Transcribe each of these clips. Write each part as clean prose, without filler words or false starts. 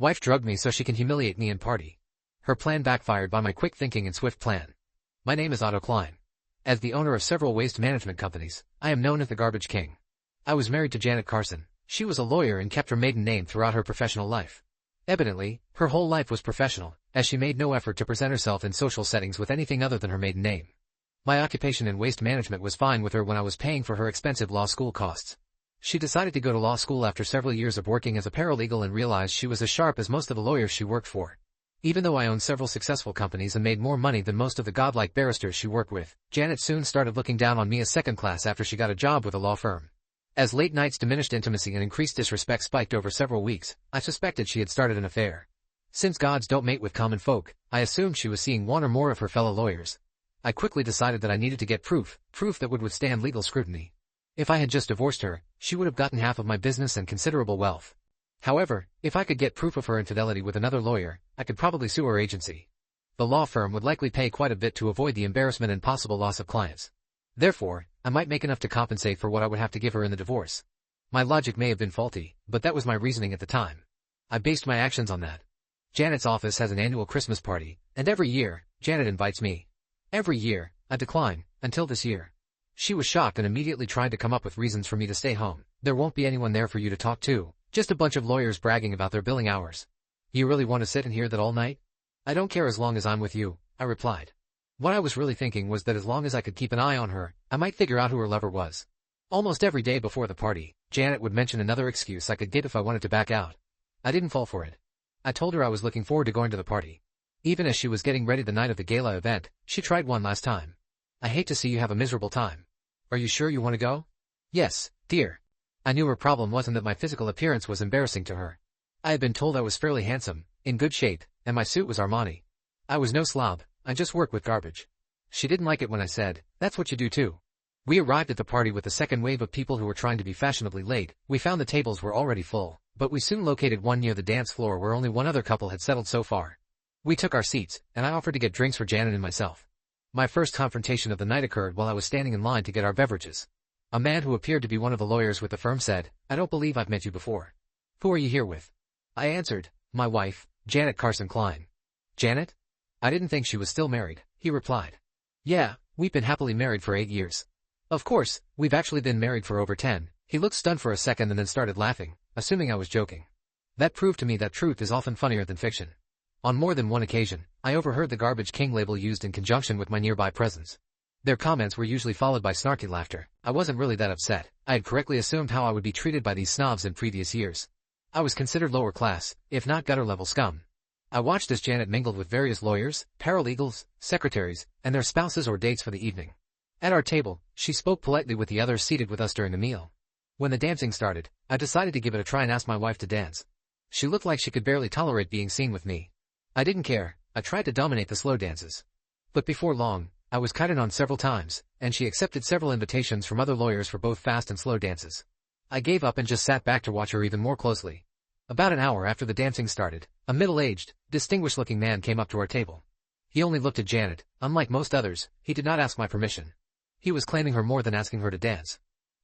Wife drugged me so she can humiliate me and party. Her plan backfired by my quick thinking and swift plan. My name is Otto Klein. As the owner of several waste management companies, I am known as the Garbage King. I was married to Janet Carson. She was a lawyer and kept her maiden name throughout her professional life. Evidently, her whole life was professional, as she made no effort to present herself in social settings with anything other than her maiden name. My occupation in waste management was fine with her when I was paying for her expensive law school costs. She decided to go to law school after several years of working as a paralegal and realized she was as sharp as most of the lawyers she worked for. Even though I owned several successful companies and made more money than most of the godlike barristers she worked with, Janet soon started looking down on me as second class after she got a job with a law firm. As late nights, diminished intimacy and increased disrespect spiked over several weeks, I suspected she had started an affair. Since gods don't mate with common folk, I assumed she was seeing one or more of her fellow lawyers. I quickly decided that I needed to get proof that would withstand legal scrutiny. If I had just divorced her, she would have gotten half of my business and considerable wealth. However, if I could get proof of her infidelity with another lawyer, I could probably sue her agency. The law firm would likely pay quite a bit to avoid the embarrassment and possible loss of clients. Therefore, I might make enough to compensate for what I would have to give her in the divorce. My logic may have been faulty, but that was my reasoning at the time. I based my actions on that. Janet's office has an annual Christmas party, and every year, Janet invites me. Every year, I decline, until this year. She was shocked and immediately tried to come up with reasons for me to stay home. There won't be anyone there for you to talk to, just a bunch of lawyers bragging about their billing hours. You really want to sit and hear that all night? I don't care as long as I'm with you, I replied. What I was really thinking was that as long as I could keep an eye on her, I might figure out who her lover was. Almost every day before the party, Janet would mention another excuse I could get if I wanted to back out. I didn't fall for it. I told her I was looking forward to going to the party. Even as she was getting ready the night of the gala event, she tried one last time. I hate to see you have a miserable time. Are you sure you want to go? Yes, dear. I knew her problem wasn't that my physical appearance was embarrassing to her. I had been told I was fairly handsome, in good shape, and my suit was Armani. I was no slob. I just work with garbage. She didn't like it when I said, that's what you do too. We arrived at the party with the second wave of people who were trying to be fashionably late. We found the tables were already full, but we soon located one near the dance floor where only one other couple had settled so far. We took our seats, and I offered to get drinks for Janet and myself. My first confrontation of the night occurred while I was standing in line to get our beverages. A man who appeared to be one of the lawyers with the firm said, I don't believe I've met you before. Who are you here with? I answered, my wife, Janet Carson Klein. Janet? I didn't think she was still married, he replied. Yeah, we've been happily married for 8 years. Of course, we've actually been married for over 10. He looked stunned for a second and then started laughing, assuming I was joking. That proved to me that truth is often funnier than fiction. On more than one occasion, I overheard the Garbage King label used in conjunction with my nearby presence. Their comments were usually followed by snarky laughter. I wasn't really that upset. I had correctly assumed how I would be treated by these snobs in previous years. I was considered lower class, if not gutter-level scum. I watched as Janet mingled with various lawyers, paralegals, secretaries, and their spouses or dates for the evening. At our table, she spoke politely with the others seated with us during the meal. When the dancing started, I decided to give it a try and ask my wife to dance. She looked like she could barely tolerate being seen with me. I didn't care. I tried to dominate the slow dances. But before long, I was kited on several times, and she accepted several invitations from other lawyers for both fast and slow dances. I gave up and just sat back to watch her even more closely. About an hour after the dancing started, a middle-aged, distinguished-looking man came up to our table. He only looked at Janet. Unlike most others, he did not ask my permission. He was claiming her more than asking her to dance.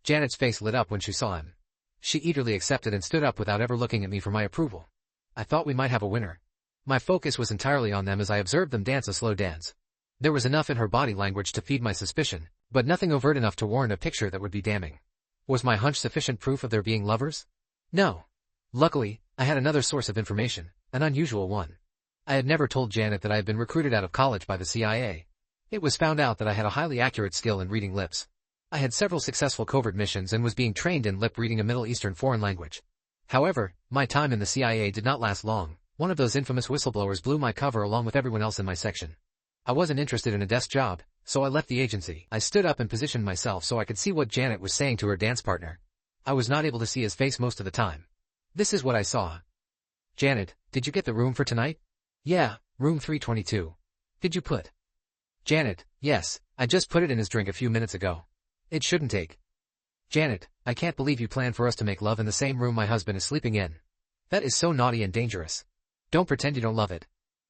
Janet's face lit up when she saw him. She eagerly accepted and stood up without ever looking at me for my approval. I thought we might have a winner. My focus was entirely on them as I observed them dance a slow dance. There was enough in her body language to feed my suspicion, but nothing overt enough to warrant a picture that would be damning. Was my hunch sufficient proof of their being lovers? No. Luckily, I had another source of information, an unusual one. I had never told Janet that I had been recruited out of college by the CIA. It was found out that I had a highly accurate skill in reading lips. I had several successful covert missions and was being trained in lip reading, a Middle Eastern foreign language. However, my time in the CIA did not last long. One of those infamous whistleblowers blew my cover along with everyone else in my section. I wasn't interested in a desk job, so I left the agency. I stood up and positioned myself so I could see what Janet was saying to her dance partner. I was not able to see his face most of the time. This is what I saw. Janet, did you get the room for tonight? Yeah, room 322. Did you put? Janet, yes, I just put it in his drink a few minutes ago. It shouldn't take. Janet, I can't believe you planned for us to make love in the same room my husband is sleeping in. That is so naughty and dangerous. Don't pretend you don't love it.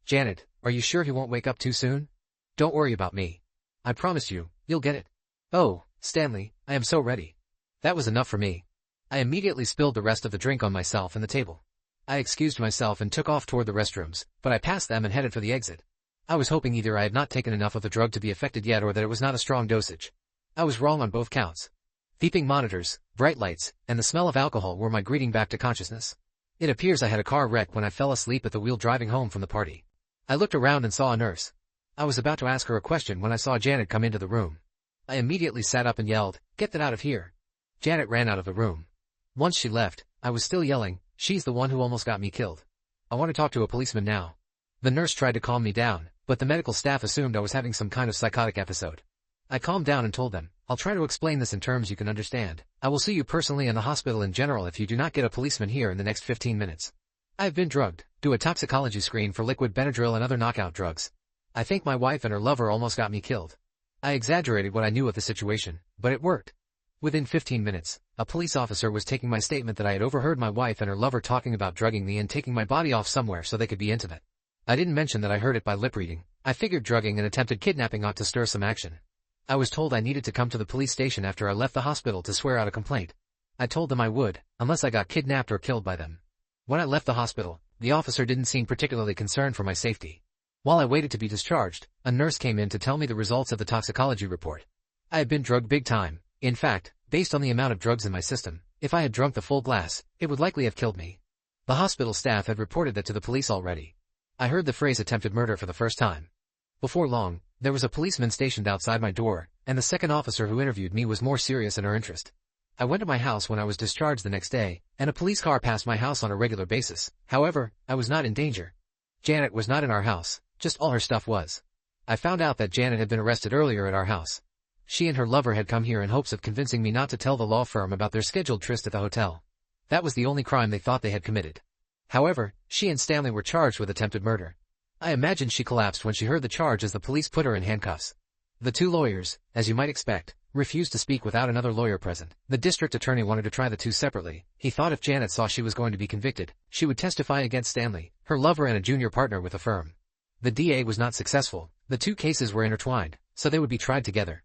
Janet, are you sure he won't wake up too soon? Don't worry about me. I promise you, you'll get it. Oh, Stanley, I am so ready. That was enough for me. I immediately spilled the rest of the drink on myself and the table. I excused myself and took off toward the restrooms, but I passed them and headed for the exit. I was hoping either I had not taken enough of the drug to be affected yet or that it was not a strong dosage. I was wrong on both counts. Beeping monitors, bright lights, and the smell of alcohol were my greeting back to consciousness. It appears I had a car wreck when I fell asleep at the wheel driving home from the party. I looked around and saw a nurse. I was about to ask her a question when I saw Janet come into the room. I immediately sat up and yelled, "Get that out of here!" Janet ran out of the room. Once she left, I was still yelling, "She's the one who almost got me killed. I want to talk to a policeman now." The nurse tried to calm me down, but the medical staff assumed I was having some kind of psychotic episode. I calmed down and told them, "I'll try to explain this in terms you can understand. I will see you personally and the hospital in general if you do not get a policeman here in the next 15 minutes. I have been drugged, do a toxicology screen for liquid Benadryl and other knockout drugs. I think my wife and her lover almost got me killed." I exaggerated what I knew of the situation, but it worked. Within 15 minutes, a police officer was taking my statement that I had overheard my wife and her lover talking about drugging me and taking my body off somewhere so they could be intimate. I didn't mention that I heard it by lip reading. I figured drugging and attempted kidnapping ought to stir some action. I was told I needed to come to the police station after I left the hospital to swear out a complaint. I told them I would, unless I got kidnapped or killed by them. When I left the hospital, the officer didn't seem particularly concerned for my safety. While I waited to be discharged, a nurse came in to tell me the results of the toxicology report. I had been drugged big time. In fact, based on the amount of drugs in my system, if I had drunk the full glass, it would likely have killed me. The hospital staff had reported that to the police already. I heard the phrase attempted murder for the first time. Before long, there was a policeman stationed outside my door, and the second officer who interviewed me was more serious in her interest. I went to my house when I was discharged the next day, and a police car passed my house on a regular basis. However, I was not in danger. Janet was not in our house, just all her stuff was. I found out that Janet had been arrested earlier at our house. She and her lover had come here in hopes of convincing me not to tell the law firm about their scheduled tryst at the hotel. That was the only crime they thought they had committed. However, she and Stanley were charged with attempted murder. I imagine she collapsed when she heard the charge as the police put her in handcuffs. The two lawyers, as you might expect, refused to speak without another lawyer present. The district attorney wanted to try the two separately. He thought if Janet saw she was going to be convicted, she would testify against Stanley, her lover and a junior partner with the firm. The DA was not successful. The two cases were intertwined, so they would be tried together.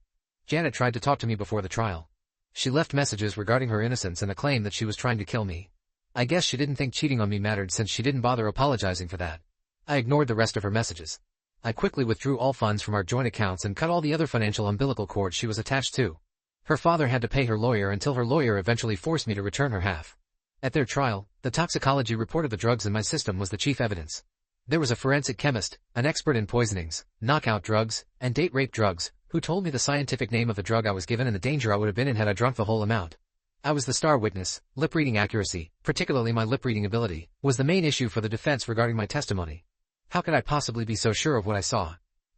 Janet tried to talk to me before the trial. She left messages regarding her innocence and a claim that she was trying to kill me. I guess she didn't think cheating on me mattered since she didn't bother apologizing for that. I ignored the rest of her messages. I quickly withdrew all funds from our joint accounts and cut all the other financial umbilical cords she was attached to. Her father had to pay her lawyer until her lawyer eventually forced me to return her half. At their trial, the toxicology report of the drugs in my system was the chief evidence. There was a forensic chemist, an expert in poisonings, knockout drugs, and date rape drugs, who told me the scientific name of the drug I was given and the danger I would have been in had I drunk the whole amount. I was the star witness. Lip reading accuracy, particularly my lip reading ability, was the main issue for the defense regarding my testimony. How could I possibly be so sure of what I saw?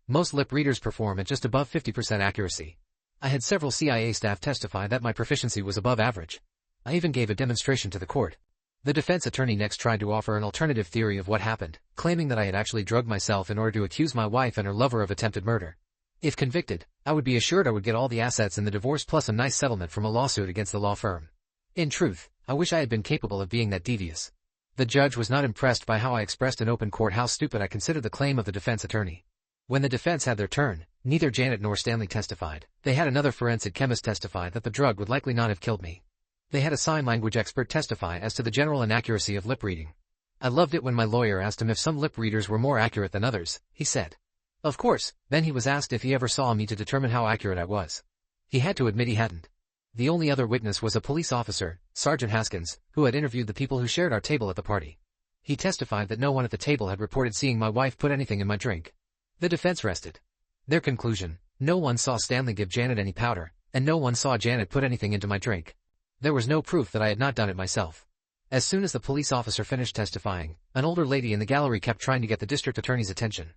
Most lip readers perform at just above 50% accuracy. I had several CIA staff testify that my proficiency was above average. I even gave a demonstration to the court. The defense attorney next tried to offer an alternative theory of what happened, claiming that I had actually drugged myself in order to accuse my wife and her lover of attempted murder. If convicted, I would be assured I would get all the assets in the divorce plus a nice settlement from a lawsuit against the law firm. In truth, I wish I had been capable of being that devious. The judge was not impressed by how I expressed in open court how stupid I considered the claim of the defense attorney. When the defense had their turn, neither Janet nor Stanley testified. They had another forensic chemist testify that the drug would likely not have killed me. They had a sign language expert testify as to the general inaccuracy of lip reading. I loved it when my lawyer asked him if some lip readers were more accurate than others. He said, "Of course." Then he was asked if he ever saw me to determine how accurate I was. He had to admit he hadn't. The only other witness was a police officer, Sergeant Haskins, who had interviewed the people who shared our table at the party. He testified that no one at the table had reported seeing my wife put anything in my drink. The defense rested. Their conclusion: no one saw Stanley give Janet any powder, and no one saw Janet put anything into my drink. There was no proof that I had not done it myself. As soon as the police officer finished testifying, an older lady in the gallery kept trying to get the district attorney's attention.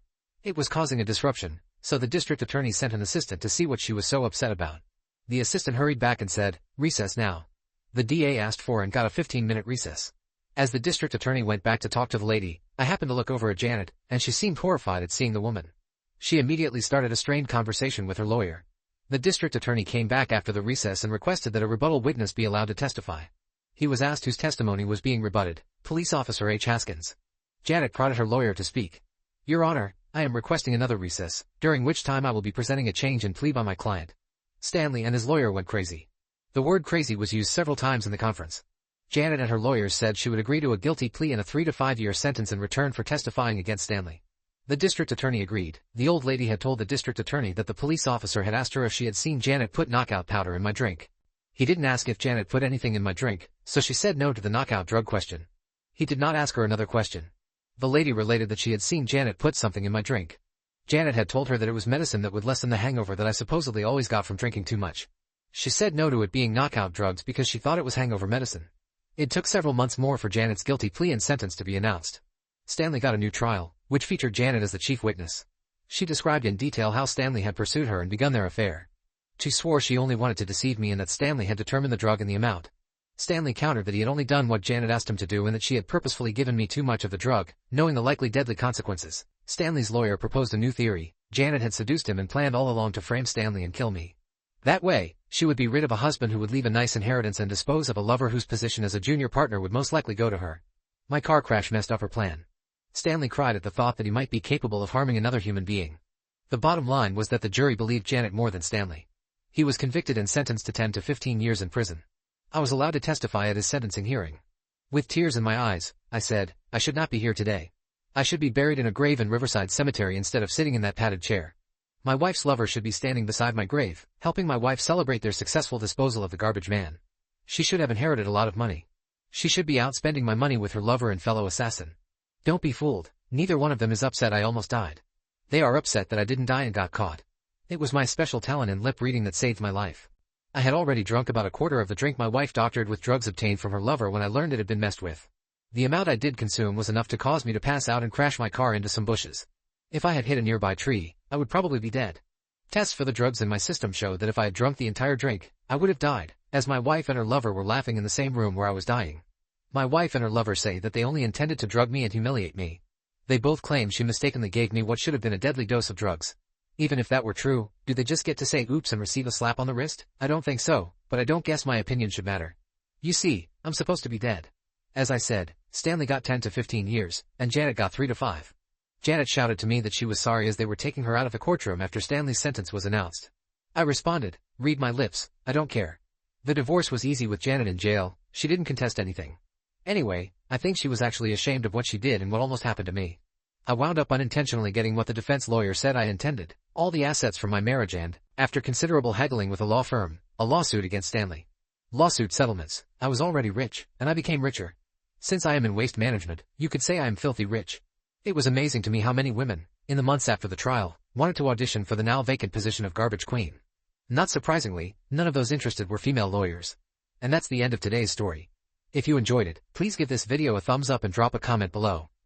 It was causing a disruption, so the district attorney sent an assistant to see what she was so upset about. The assistant hurried back and said, "Recess now." The DA asked for and got a 15-minute recess. As the district attorney went back to talk to the lady, I happened to look over at Janet, and she seemed horrified at seeing the woman. She immediately started a strained conversation with her lawyer. The district attorney came back after the recess and requested that a rebuttal witness be allowed to testify. He was asked whose testimony was being rebutted. Police Officer H. Haskins. Janet prodded her lawyer to speak. "Your Honor, I am requesting another recess, during which time I will be presenting a change in plea by my client." Stanley and his lawyer went crazy. The word crazy was used several times in the conference. Janet and her lawyers said she would agree to a guilty plea and a 3 to 5 year sentence in return for testifying against Stanley. The district attorney agreed. The old lady had told the district attorney that the police officer had asked her if she had seen Janet put knockout powder in my drink. He didn't ask if Janet put anything in my drink, so she said no to the knockout drug question. He did not ask her another question. The lady related that she had seen Janet put something in my drink. Janet had told her that it was medicine that would lessen the hangover that I supposedly always got from drinking too much. She said no to it being knockout drugs because she thought it was hangover medicine. It took several months more for Janet's guilty plea and sentence to be announced. Stanley got a new trial, which featured Janet as the chief witness. She described in detail how Stanley had pursued her and begun their affair. She swore she only wanted to deceive me and that Stanley had determined the drug and the amount. Stanley countered that he had only done what Janet asked him to do and that she had purposefully given me too much of the drug, knowing the likely deadly consequences. Stanley's lawyer proposed a new theory. Janet had seduced him and planned all along to frame Stanley and kill me. That way, she would be rid of a husband who would leave a nice inheritance and dispose of a lover whose position as a junior partner would most likely go to her. My car crash messed up her plan. Stanley cried at the thought that he might be capable of harming another human being. The bottom line was that the jury believed Janet more than Stanley. He was convicted and sentenced to 10 to 15 years in prison. I was allowed to testify at his sentencing hearing. With tears in my eyes, I said, I should not be here today. I should be buried in a grave in Riverside Cemetery instead of sitting in that padded chair. My wife's lover should be standing beside my grave, helping my wife celebrate their successful disposal of the garbage man. She should have inherited a lot of money. She should be out spending my money with her lover and fellow assassin. Don't be fooled, neither one of them is upset I almost died. They are upset that I didn't die and got caught. It was my special talent in lip reading that saved my life. I had already drunk about a quarter of the drink my wife doctored with drugs obtained from her lover when I learned it had been messed with. The amount I did consume was enough to cause me to pass out and crash my car into some bushes. If I had hit a nearby tree, I would probably be dead. Tests for the drugs in my system showed that if I had drunk the entire drink, I would have died, as my wife and her lover were laughing in the same room where I was dying. My wife and her lover say that they only intended to drug me and humiliate me. They both claim she mistakenly gave me what should have been a deadly dose of drugs. Even if that were true, do they just get to say oops and receive a slap on the wrist? I don't think so, but I don't guess my opinion should matter. You see, I'm supposed to be dead. As I said, Stanley got 10 to 15 years, and Janet got 3 to 5. Janet shouted to me that she was sorry as they were taking her out of the courtroom after Stanley's sentence was announced. I responded, read my lips, I don't care. The divorce was easy with Janet in jail, she didn't contest anything. Anyway, I think she was actually ashamed of what she did and what almost happened to me. I wound up unintentionally getting what the defense lawyer said I intended, all the assets from my marriage and, after considerable haggling with a law firm, a lawsuit against Stanley. Lawsuit settlements. I was already rich, and I became richer. Since I am in waste management, you could say I am filthy rich. It was amazing to me how many women, in the months after the trial, wanted to audition for the now vacant position of garbage queen. Not surprisingly, none of those interested were female lawyers. And that's the end of today's story. If you enjoyed it, please give this video a thumbs up and drop a comment below.